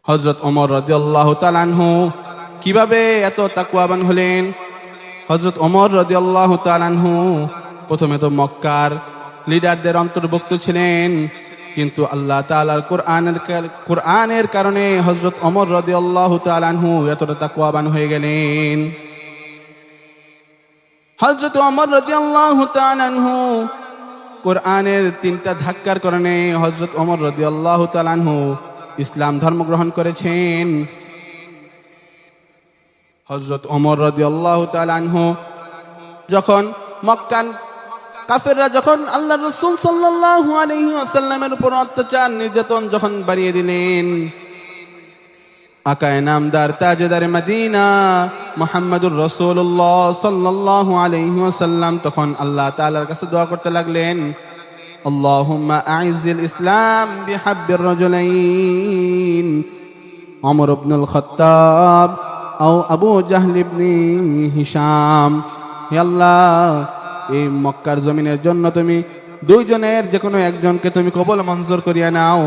হযরত ওমর রাদিয়াল্লাহু তাআলা আনহু কিভাবে এত তাকওয়াবান হলেন? হযরত ওমর রাদিয়াল্লাহু তাআলা আনহু প্রথমে তো মক্কার লিডারদের অন্তর্ভুক্ত ছিলেন, কিন্তু আল্লাহ তাআলার কোরআনের কারণে হযরত ওমর রাদিয়াল্লাহু তাআলা আনহু এতটা তাকওয়াবান হয়ে গেলেন। হযরত ওমর রাদিয়াল্লাহু তাআলা আনহু কোরআনের 3টা ধাক্কার কারণে হযরত ওমর রাদিয়াল্লাহু তাআলা আনহু ইসলাম ধর্ম গ্রহণ করেছেন। হযরত ওমর রাদিয়াল্লাহু তাআলা আনহু যখন মক্কার কাফেররা যখন আল্লাহর রাসূল সাল্লাল্লাহু আলাইহি ওয়াসাল্লামের উপর অত্যাচার নির্যাতন যখন বাড়িয়ে দিলেন, আকায়ে নামদার তাজেদার মদিনা মুহাম্মদুর রাসূলুল্লাহ সাল্লাল্লাহু আলাইহি ওয়াসাল্লাম তখন আল্লাহ তাআলার কাছে দোয়া করতে লাগলেন, আল্লাহুম্মা আইজ্জিল ইসলাম বিহাব্বির রাজুলাইন ওমর ইবনুল খাত্তাব আও আবু জাহল ইবনে হিশাম। হে আল্লাহ, এই মক্কার জমিনের জন্য তুমি দুইজনের যে কোনো একজনকে তুমি কবুল মঞ্জুর করিয়া নাও।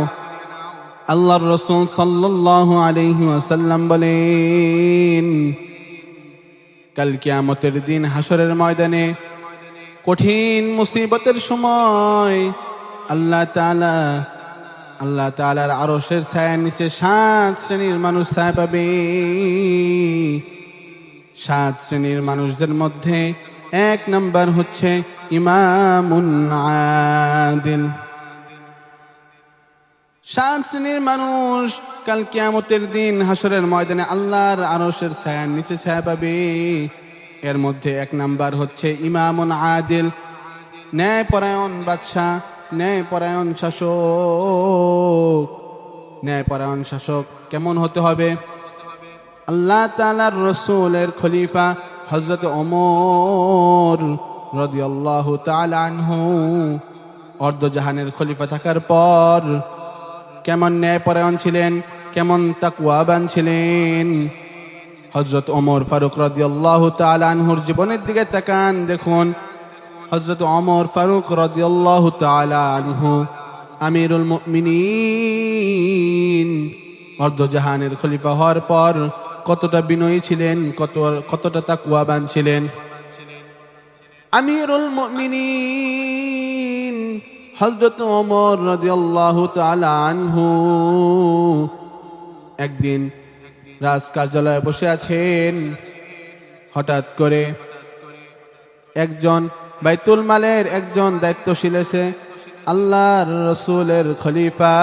আল্লাহর রাসূল সাল্লাল্লাহু আলাইহি ওয়াসাল্লাম বলেন, কাল কিয়ামতের দিন হাসরের ময়দানে কঠিন মুসিবতের সময় আল্লাহ তাআলার আরশের ছায়ার নিচে 7 শ্রেণীর মানুষ ছায়া পাবে। 7 শ্রেণীর মানুষদের মধ্যে 1 নাম্বার হচ্ছে ইমামুন আদিল। 7 শ্রেণীর মানুষ কাল কিয়ামতের দিন হাসরের ময়দানে আল্লাহর আরশের ছায়ার নিচে ছায়া পাবে। এর মধ্যে 1 নাম্বার হচ্ছে ইমামুন আদিল, ন্যায়পরায়ণ বাদশা, ন্যায়পরায়ণ শাসক। ন্যায়পরায়ণ শাসক কেমন হতে হবে? আল্লাহ তাআলার রাসূলের খলিফা হযরত ওমর রাদিয়াল্লাহু তাআলা আনহু অর্ধজাহানের খলিফা থাকার পর কেমন ন্যায়পরায়ণ ছিলেন, কেমন তাকওয়াবান ছিলেন। হযরত ওমর ফারুক রাদিয়াল্লাহু তাআলা আনহুর জীবনের দিকে তাকান, দেখুন হযরত ওমর ফারুক রাদিয়াল্লাহু তাআলা আনহু আমিরুল মুমিনিন অর্ধজাহানের খলিফা হওয়ার পর কতটা বিনয়ী ছিলেন, কতটা তাকওয়াবান ছিলেন। আমিরুল মুমিনিন হযরত ওমর রাদিয়াল্লাহু তাআলা আনহু একদিন রাজ কার্যালয়ে বসে আছেন, হঠাৎ করে একজন বাইতুল মালের একজন দায়িত্বশীল এসে আল্লাহর রাসূলের খলিফা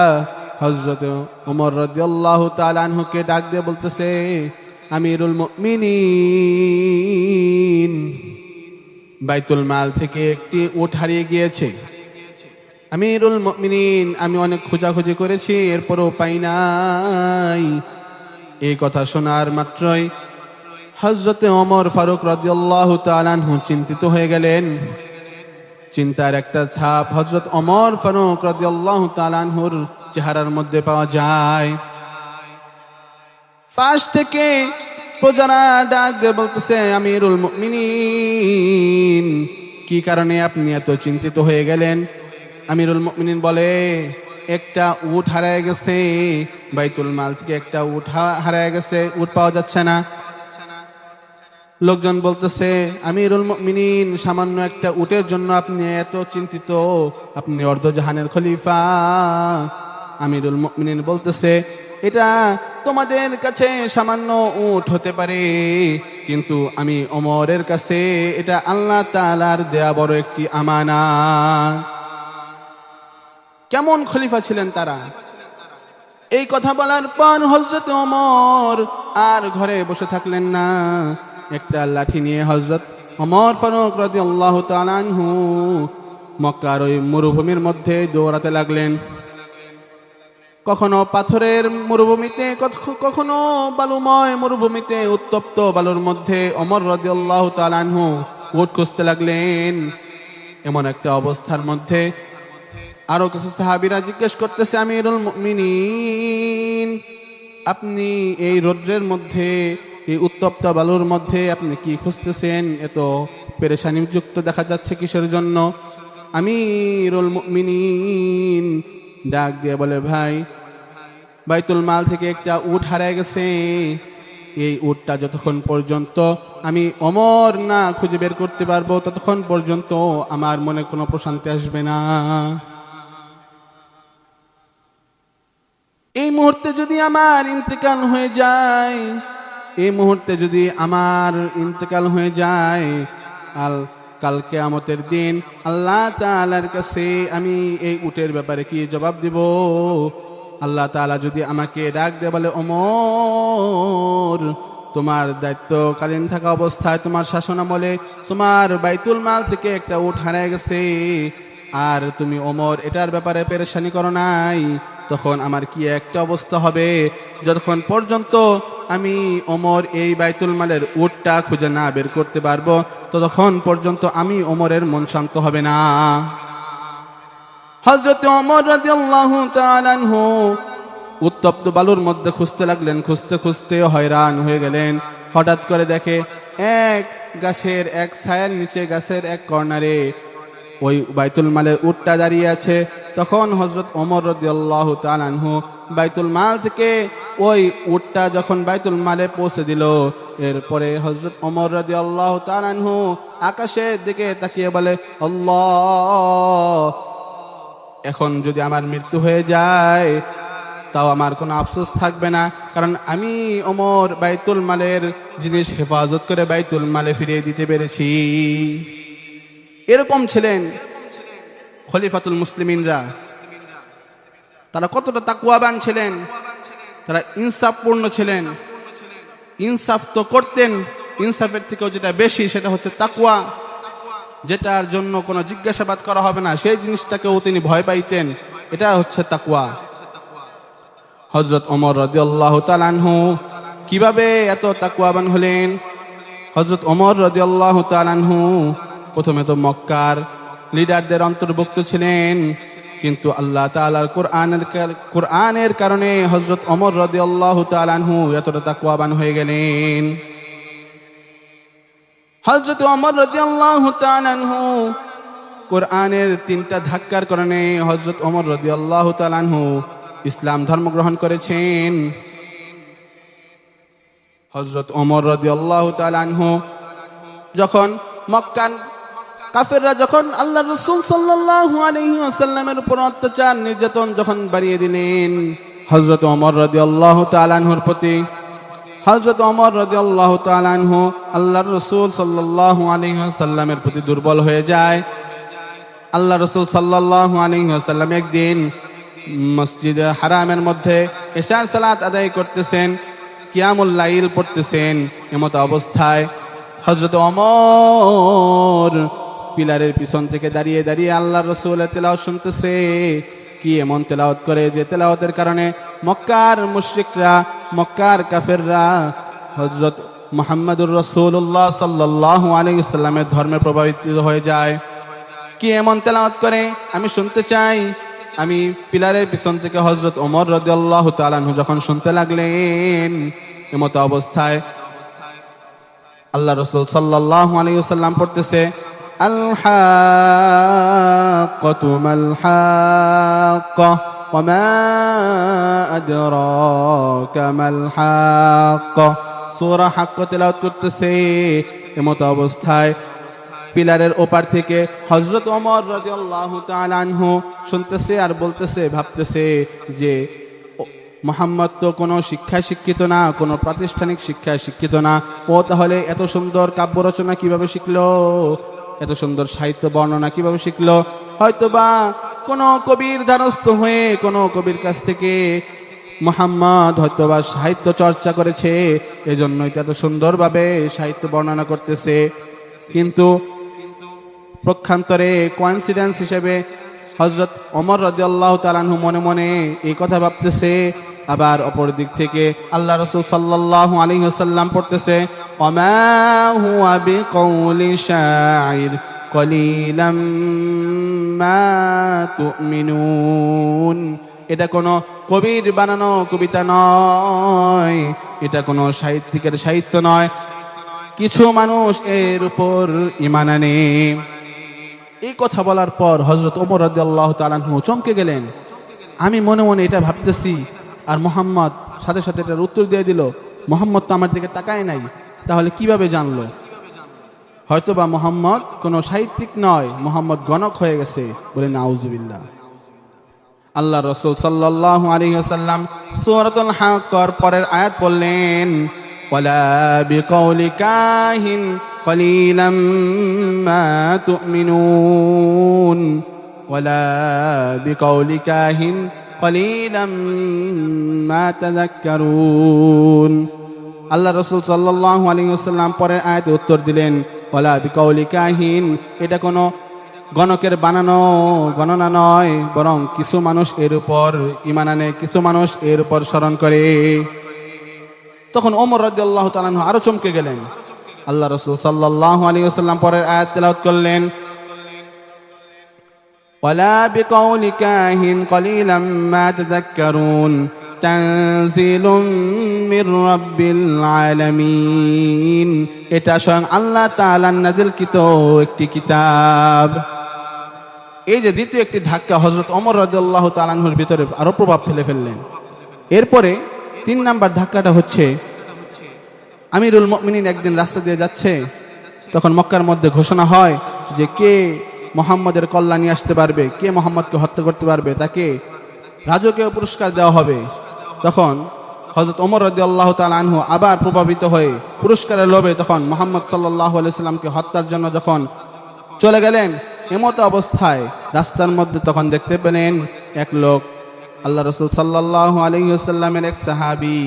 হযরত ওমর রাদিয়াল্লাহু তাআলা আনহুকে ডাক দিয়ে বলতেছে, আমিরুল মুমিনিন, বাইতুল মাল থেকে একটি উট হারিয়ে গিয়েছে। আমিরুল মুমিনিন, আমি অনেক খোঁজাখুঁজি করেছি, এরপরও পাই নাই। এই কথা শোনার মাত্রই হযরত ওমর ফারুক রাদিয়াল্লাহু তাআলা আনহু চিন্তিত হয়ে গেলেন। চিন্তার একটা ছাপ হযরত ওমর ফারুক রাদিয়াল্লাহু তাআলা আনহুর চেহারার মধ্যে পাওয়া যায়। পাশ থেকে প্রজারা ডাক দিয়ে বলতেছে, আমিরুল মুমিনিন, কি কারণে আপনি এত চিন্তিত হয়ে গেলেন? আমিরুল মুমিনিন বলে, একটা উট হারিয়ে গেছে, বাইতুল মাল থেকে একটা উট হারিয়ে গেছে, উট পাওয়া যাচ্ছে না। লোকজন বলতেছে, আমিরুল মুমিনিন, সামান্য একটা উটের জন্য আপনি এত চিন্তিত? আপনি অর্ধজাহানের খলিফা। আমিরুল মুমিনিন বলতেছে, এটা তোমাদের কাছে সামান্য উট হতে পারে, কিন্তু আমি ওমরের কাছে এটা আল্লাহ তাআলার দেয়া বড় একটি আমানত। কেমন খলিফা ছিলেন তারা! এই কথা বলার পর হযরত ওমর আর ঘরে বসে থাকলেন না। একটা লাঠি নিয়ে হযরত ওমর ফারুক রাদিয়াল্লাহু তাআলা আনহু মক্কার ওই মরুভূমির মধ্যে দৌড়াতে লাগলেন। কখনো পাথরের মরুভূমিতে, কখনো বালুময় মরুভূমিতে, উত্তপ্ত বালুর মধ্যে ওমর রাদিয়াল্লাহু তাআলা আনহু উট খুঁজতে লাগলেন। এমন একটা অবস্থার মধ্যে আরো কিছু সাহাবীরা জিজ্ঞেস করতেছে, আমিরুল মুমিনিন, আপনি এই রৌদ্রের মধ্যে, এই উত্তপ্ত বালুর মধ্যে আপনি কি খুঁজতেছেন? এত পেরেশানিযুক্ত দেখা যাচ্ছে কিসের জন্য? আমিরুল মুমিনিন ডাক দিয়ে বলে, ভাই, বাইতুল মাল থেকে একটা উট হারিয়ে গেছে। এই উটটা যতক্ষণ পর্যন্ত আমি ওমর না খুঁজে বের করতে পারবো ততক্ষণ পর্যন্ত আমার মনে কোনো প্রশান্তি আসবে না। এই মুহূর্তে যদি আমার ইন্তেকাল হয়ে যায়, এই মুহূর্তে যদি আমার ইন্তেকাল হয়ে যায়, কাল কিয়ামতের দিন আল্লাহ তাআলার কাছে আমি এই উটের ব্যাপারে কি জবাব দিব? আল্লাহ তাআলা যদি আমাকে ডাক দেয় বলে, ওমর তোমার দায়িত্বকালীন থাকা অবস্থায় তোমার শাসনামলে তোমার বাইতুল মাল থেকে একটা উট হারিয়ে গেছে, আর তুমি ওমর এটার ব্যাপারে পেরেশানি করো নাই, তখন আমার কি একটা অবস্থা হবে? যতক্ষণ পর্যন্ত আমি ওমর এই বাইতুল মালের উটটা খুঁজে না বের করতে পারবো ততক্ষণ পর্যন্ত আমি ওমরের মন শান্ত হবে না। হযরত ওমর রাদিয়াল্লাহু তাআলা আনহু উত্তপ্ত বালুর মধ্যে খুঁজতে লাগলেন, খুঁজতে খুঁজতে হয়রান হয়ে গেলেন। হঠাৎ করে দেখে এক গাছের এক ছায়ার নিচে, গাছের এক কর্নারে ওই বাইতুল মালের উটটা দাঁড়িয়ে আছে। তখন হযরত ওমর রাদিয়াল্লাহু তাআলা আনহু বাইতুল মাল থেকে ওই উটটা যখন বাইতুল মালে পৌঁছে দিল, এরপরে হযরত ওমর রাদিয়াল্লাহু তাআলা আনহু আকাশের দিকে তাকিয়ে বলে, আল্লাহ, এখন যদি আমার মৃত্যু হয়ে যায় তাও আমার কোনো আফসোস থাকবে না, কারণ আমি ওমর বাইতুল মালের জিনিস হেফাজত করে বাইতুল মালে ফিরিয়ে দিতে পেরেছি। এরকম ছিলেন খলিফাতুল মুসলিমিনরা। তারা কতটা তাকওয়াবান ছিলেন, তারা ইনসাফপূর্ণ ছিলেন। ইনসাফ তো করতেন, ইনসাফের থেকেও যেটা বেশি সেটা হচ্ছে তাকওয়া, যেটার জন্য কোনো জিজ্ঞাসাবাদ করা হবে না সেই জিনিসটাকেও তিনি ভয় পাইতেন, এটা হচ্ছে তাকওয়া। হযরত ওমর রাদিয়াল্লাহু তাআলা আনহু কিভাবে এত তাকওয়াবান হলেন? হযরত ওমর রাদিয়াল্লাহু তাআলা আনহু প্রথমে তো মক্কার লিডারদের অন্তর্ভুক্ত ছিলেন, কিন্তু আল্লাহ তাআলার কোরআনের কারণে হযরত ওমর রাদিয়াল্লাহু তাআলা আনহু এতটা তাকওয়াবান হয়ে গেলেন। হযরত ওমর রাদিয়াল্লাহু তাআলা আনহু কোরআনের 3টা ধাক্কার কারণে হযরত ওমর রাদিয়াল্লাহু তাআলা আনহু ইসলাম ধর্ম গ্রহণ করেছেন। হযরত ওমর রাদিয়াল্লাহু তাআলা আনহু যখন মক্কার কাফেররা যখন আল্লাহর রাসূল সাল্লাল্লাহু আলাইহি ওয়াসাল্লামের উপর অত্যাচার নির্যাতন যখন বাড়িয়ে দিলেন, হযরত ওমর রাদিয়াল্লাহু তাআলা আনহুর প্রতি হযরত ওমর রাদিয়াল্লাহু তাআলা আনহু আল্লাহর রাসূল সাল্লাল্লাহু আলাইহি ওয়াসাল্লামের প্রতি দুর্বল হয়ে যায়। আল্লাহর রাসূল সাল্লাল্লাহু আলাইহি ওয়াসাল্লাম একদিন মসজিদে হারামের মধ্যে ইশার সালাত আদায় করতেছেন, কিয়ামুল লাইল পড়তেছেন। এমত অবস্থায় হযরত ওমর পিলারের পিছন থেকে দাঁড়িয়ে দাঁড়িয়ে আল্লাহর রাসূলের তেলাওয়াত শুনতেছে। কি এমন তেলাওয়াত করে যে তেলাওয়াতের কারণে মক্কার মুশরিকরা, মক্কার কাফেররা হযরত মুহাম্মদুর রাসূলুল্লাহ সাল্লাল্লাহু আলাইহি ওয়াসাল্লামের ধর্মে প্রভাবিত হয়ে যায়। কি এমন তেলাওয়াত করে আমি শুনতে চাই। আমি পিলারের পিছন থেকে হযরত ওমর রাদিয়াল্লাহু তাআলা আনহু যখন শুনতে লাগলেন, এমত অবস্থায় আল্লাহ রাসূল সাল্লাল্লাহু আলাইহি ওয়াসাল্লাম পড়তেছে, আল হাক্কাতু মাল হাক্কা ওয়া মা আদরাকা মাল হাক্কা। সূরা হাক্কা তেলাওয়াত করতেছে। এমত অবস্থায় পিলারের ওপার থেকে হযরত ওমর রাদিয়াল্লাহু তাআলা আনহু শুনতেছে আর বলতেছে, ভাবতেছে যে মুহাম্মদ তো কোনো শিক্ষায় শিক্ষিত না, কোনো প্রাতিষ্ঠানিক শিক্ষায় শিক্ষিত না, ও তাহলে এত সুন্দর কাব্য রচনা কিভাবে শিখলো, এত সুন্দর সাহিত্য বর্ণনা কিভাবে শিখলো? হয়তোবা কোনো কবির দ্বারস্থ হয়ে কোনো কবির কাছ থেকে মুহাম্মদ হয়তোবা সাহিত্য চর্চা করেছে, এজন্যই এত সুন্দরভাবে সাহিত্য বর্ণনা করতেছে। কিন্তু পক্ষান্তরে কোইন্সিডেন্স হিসেবে হযরত ওমর রাদিয়াল্লাহু তাআলা আনহু মনে মনে এই কথা ভাবতেছে, আবার অপর দিক থেকে আল্লাহ রাসূল সাল্লাল্লাহু আলাইহি ওয়াসাল্লাম পড়তেছে, ওমা হুয়া বিকাউলি শাইর কলিলাম মা তুমিনুন। এটা কোনো কবির বানানো কবিতা নয়, এটা কোনো সাহিত্যিকের সাহিত্য নয়, কিছু মানুষ এর উপর ঈমান আনে। এই কথা বলার পর হযরত ওমর রাদিয়াল্লাহু তাআলা আনহু চমকে গেলেন। আমি মনে মনে এটা ভাবতেছি, আর মুহাম্মদ সাথে সাথে এটার উত্তর দিয়ে দিল, মুহাম্মদ তো আমার দিকে তাকায় নাই, তাহলে কিভাবে জানলো? হয়তোবা মুহাম্মদ কোনো সাহিত্যিক নয়, মুহাম্মদ গণক হয়ে গেছে। বলে নাউজুবিল্লাহ। আল্লাহ রাসূল সাল্লাল্লাহু আলাইহি ওয়াসাল্লাম সূরাতুল হাক্কর পরের আয়াত বললেন, ওয়ালা বিকাউলি কাহিন কলিলাম মা তুমিনুন, ওয়ালা বিকাউলি কাহিন কলিলাম মা তাযাক্কারুন। আল্লাহ রাসূল সাল্লাল্লাহু আলাইহি ওয়াসাল্লাম পরের আয়াতে উত্তর দিলেন, ওয়ালা বিকাউলি কাহিন, এটা কোনো গণকের বানানো গণনা নয়, বরং কিছু মানুষ এর উপর ঈমান আনে, কিছু মানুষ এর উপর স্মরণ করে। তখন ওমর রাদিয়াল্লাহু তাআলা আনহু আরো চমকে গেলেন। আল্লাহ রাসূল সাল্লাল্লাহু আলাইহি ওয়াসাল্লাম পরের আয়াত তেলাওয়াত করলেন, ওয়ালা বিকাউলি কাহিন কলিলাম মা তাযাক্কারুন তানজিলুম মির রাব্বিল আলামিন। এটা স্বয়ং আল্লাহ তাআলার নাযিলকৃত একটি কিতাব। এই যে দ্বিতীয় একটি ধাক্কা হযরত ওমর রাদিয়াল্লাহু তাআলা আনহুর ভিতরে আরো প্রভাব ফেললেন। এরপরে 3 নাম্বার ধাক্কাটা হচ্ছে, আমিরুল মুমিনিন একদিন রাস্তা দিয়ে যাচ্ছে, তখন মক্কার মধ্যে ঘোষণা হয় যে কে মুহাম্মদের কল্যাণ নিয়ে আসতে পারবে, কে মুহাম্মদকে হত্যা করতে পারবে, তাকে রাজকীয় পুরস্কার দেওয়া হবে। তখন হযরত ওমর রাদিয়াল্লাহু তাআলা আনহু আবার প্রভাবিত হয়ে পুরস্কারের লোভে তখন মুহাম্মদ সাল্লাল্লাহু আলাইহি সাল্লামকে হত্যার জন্য যখন চলে গেলেন, এমত অবস্থায় রাস্তার মধ্যে তখন দেখতে পেলেন এক লোক, আল্লাহ রাসূল সাল্লাল্লাহু আলাইহি ওয়াসাল্লামের এক সাহাবী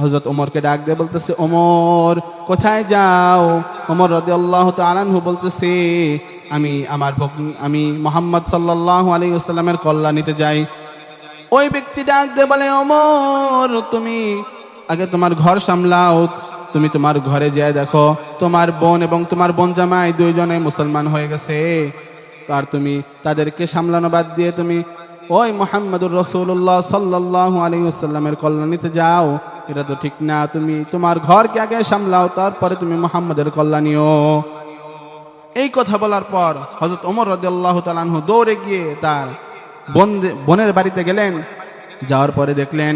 হযরত ওমরকে ডাক দিয়ে বলতেছে, ওমর কোথায় যাও? ওমর রাদিয়াল্লাহু তাআলা আনহু বলতেছে, আমি মুহাম্মদ সাল্লাল্লাহু আলাইহি ওয়াসাল্লামের কল্যাণ নিতে যাই। ওই ব্যক্তি ডাক দিয়ে বলে, ওমর তুমি আগে তোমার ঘর সামলাও, তুমি তোমার ঘরে যেয়ে দেখো তোমার বোন এবং তোমার বোন জামাই দুইজনে মুসলমান হয়ে গেছে, আর তুমি তাদেরকে সামলানো বাদ দিয়ে তুমি ওই মুহাম্মদুর রাসূলুল্লাহ সাল্লাল্লাহু আলাইহি ওয়াসাল্লামের কল্যাণ নিতে যাও, এটা তো ঠিক না। তুমি তোমার ঘরকে আগে সামলাও, তারপরে তুমি মুহাম্মদের কল্যাণ নিও। এই কথা বলার পর হযরত ওমর রাদিয়াল্লাহু তাআলা আনহু দৌড়ে গিয়ে তার বোনের বাড়িতে গেলেন। যাওয়ার পরে দেখলেন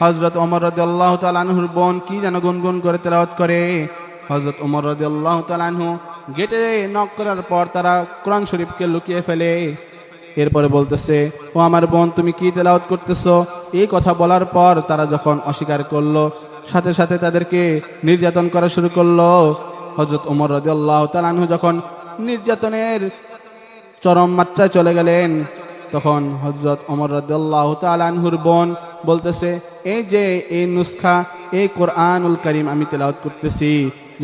হযরত ওমর রাদিয়াল্লাহু তাআলা আনহুর বোন কি যেন গুনগুন করে তেলাওয়াত করে। হযরত ওমর রাদিয়াল্লাহু তাআলা আনহু গেটে নক করার পর তারা কোরআন শরীফকে লুকিয়ে ফেলে। এরপরে বলতেছে, ও আমার বোন তুমি কি তেলাওয়াত করতেছো? এই কথা বলার পর তারা যখন অস্বীকার করলো, সাথে সাথে তাদেরকে নির্যাতন করা শুরু করলো। হযরত ওমর রাদিয়াল্লাহু তাআলা আনহু যখন নির্যাতনের চরম মাত্রায় চলে গেলেন, তখন হযরত ওমর রাদিয়াল্লাহু তাআলা আনহুর বোন বলতেছে, এই যে এই নুসখা, এই কোরআনুল কারীম আমি তেলাওয়াত করতেছি।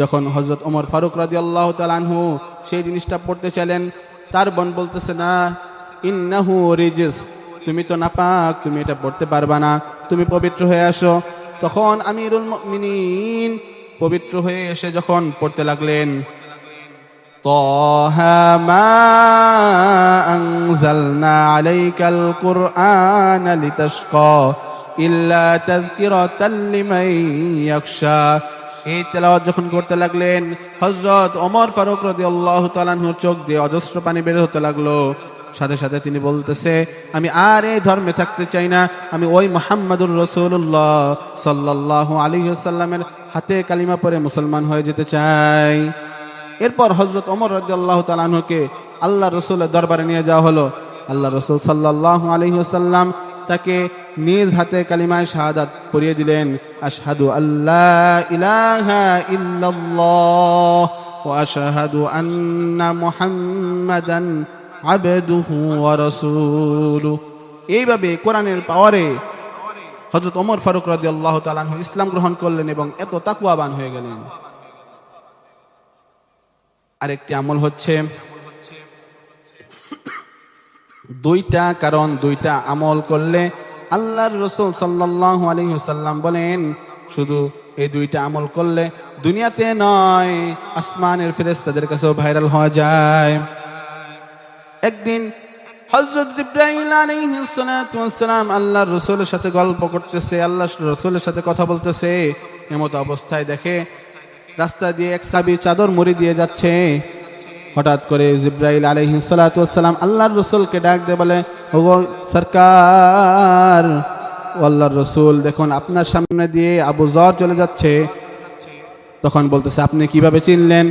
যখন হযরত ওমর ফারুক রাদিয়াল্লাহু তাআলা আনহু সেই জিনিসটা পড়তে চাইলেন, তার বোন বলতেছে, না ইন্নাহু রিজস, তুমি তো নাপাক, তুমি এটা পড়তে পারবা না, তুমি পবিত্র হয়ে আসো। তখন আমিরুল মুমিনিন পবিত্র হয়ে এসে যখন পড়তে লাগলেন, তাহা মা আনজালনা আলাইকাল কুরআন লিতাশকা ইল্লা তাযকিরাতাল লিমান ইয়াখশা। এই তেলাওয়াত যখন করতে লাগলেন, হযরত ওমর ফারুক রাদিয়াল্লাহু তাআলা আনহুর চোখ দিয়ে অজস্র পানি বের হতে লাগলো। সাথে সাথে তিনি বলতেছে, আমি আর এই ধর্মে থাকতে চাই না, আমি ওই মুহাম্মদুর রাসূলুল্লাহ সাল্লাল্লাহু আলাইহি ওয়াসাল্লামের হাতে কালিমা পড়ে মুসলমান হয়ে যেতে চাই। এরপর হযরত ওমর রাদিয়াল্লাহু তাআলা আনহুকে আল্লাহ রাসূলের দরবারে নিয়ে যাওয়া হলো। আল্লাহ রাসূল সাল্লাল্লাহু আলাইহি ওয়াসাল্লাম তাকে নিজ হাতে কালিমায়ে শাহাদাত পড়িয়ে দিলেন, আশহাদু আল্লা ইলাহা ইল্লাল্লাহ ওয়া আশহাদু আন্না মুহাম্মাদান আবদুহু ওয়া রাসূলুহু। এইভাবে কোরআনের পাওয়ারে হযরত ওমর ফারুক রাদিয়াল্লাহু তাআলা আনহু ইসলাম গ্রহণ করলেন এবং এত তাকওয়াবান হয়ে গেলেন। আরেকটি আমল হচ্ছে, দুইটা কারণ, দুইটা আমল করলে আল্লাহর রাসূল সাল্লাল্লাহু আলাইহি ওয়াসাল্লাম বলেন, শুধু এই দুইটা আমল করলে দুনিয়াতে নয়, আসমানের ফেরেশতাদের কাছেও ভাইরাল হয়ে যায়। একদিন হযরত জিবরাইল আলাইহিস সালাতু ওয়াস সালাম আল্লাহর রাসূলের সাথে গল্প করতেছে, আল্লাহর রাসূলের সাথে কথা বলতেছে। এমত অবস্থায় দেখে রাস্তা দিয়ে এক সাহাবী চাদর মুড়ি দিয়ে যাচ্ছে। হঠাৎ করে জিবরাইল আলাইহিস সালাতু ওয়াস সালাম আল্লাহর রাসূলকে ডাক দিয়ে বলে, ওগো সরকার, ও আল্লাহর রসুল, দেখুন আপনার সামনে দিয়ে আবু যর চলে যাচ্ছে। তখন বলতেছে, আপনি কিভাবে চিনলেন?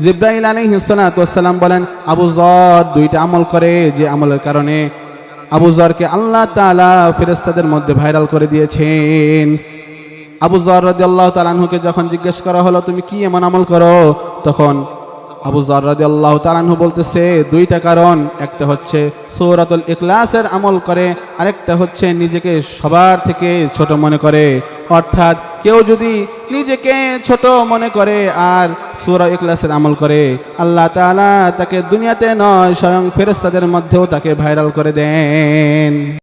জিব্রাইল আলাইহিস সালাতু ওয়াস সালাম বলেন, আবু যর দুইটা আমল করে, যে আমলের কারণে আবু যরকে আল্লাহ তাআলা ফেরেশতাদের মধ্যে ভাইরাল করে দিয়েছেন। আবু যর রাদিয়াল্লাহু তাআলা আনহুকে যখন জিজ্ঞেস করা হলো, তুমি কি এমন আমল করো? তখন আবু যর রাদিয়াল্লাহু তাআলা আনহু বলতেছে, দুইটা কারণ, একটা হচ্ছে সূরাতুল ইখলাসের আমল করে, আরেকটা হচ্ছে নিজেকে সবার থেকে ছোট মনে করে। অর্থাৎ কেউ যদি নিজেকে ছোট মনে করে আর সূরা ইখলাসের আমল করে, আল্লাহ তাআলা তাকে দুনিয়াতে নয় স্বয়ং ফেরেশতাদের মধ্যেও তাকে ভাইরাল করে দেন।